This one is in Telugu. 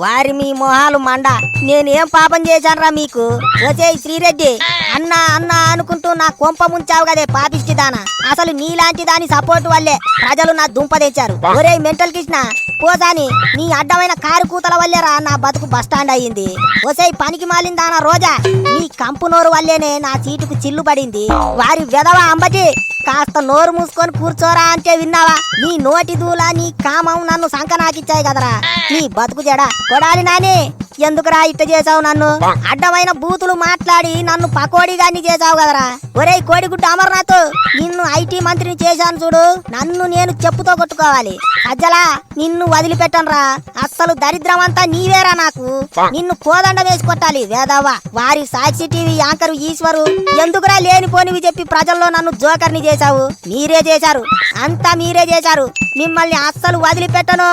వారి మీ మొహాలు మండ. నేనేం పాపం చేశానురా మీకు? వచ్చే శ్రీరెడ్డి అన్నా అన్నా అనుకుంటూ నా కొంప ముంచావు కదే పాపిష్టిదానా. అసలు నీలాంటి దాని సపోర్ట్ వల్లే ప్రజలు నా దుంప తెచ్చారు. ఒరే మెంటల్ కృష్ణ పోసాని, నీ అడ్డమైన కారు కూతల వల్లేరా నా బతుకు బస్టాండ్ అయ్యింది. ఒసై పనికి మాలిందానా రోజా, నీ కంపు నోరు వల్లేనే నా సీటుకు చిల్లు పడింది. వారి వెధవ అంబటి కాస్త నోరు మూసుకొని కూర్చోరా అంటే విన్నావా? నీ నోటి దూల నీ కామం నన్ను సంకనాకిచ్చాయి కదరా నీ బతుకు జడ. కొడాలి నాని, ఎందుకురా ఇట్ట చేసావు నన్ను? అడ్డమైన బూతులు మాట్లాడి నన్ను పకోడీగాన్ని చేసావు కదరా. ఒరేయ్ కోడిగుడ్డ అమర్నాథ్, నిన్ను ఐటీ మంత్రిని చేశాను చూడు, నన్ను నేను చెప్పుతో కొట్టుకోవాలి. అజ్జలా నిన్ను వదిలిపెట్టనురా. అస్సలు దరిద్రం అంతా నీవేరా నాకు. నిన్ను కోదండ వేసి కొట్టాలి వేదవ్వ. వారి సాక్షి టీవీ యాంకరు ఈశ్వరు ఎందుకురా లేనిపోనివి చెప్పి ప్రజల్లో నన్ను జోకర్ని చేశావు? మీరే చేశారు, అంతా మీరే చేశారు. మిమ్మల్ని అస్సలు వదిలిపెట్టను.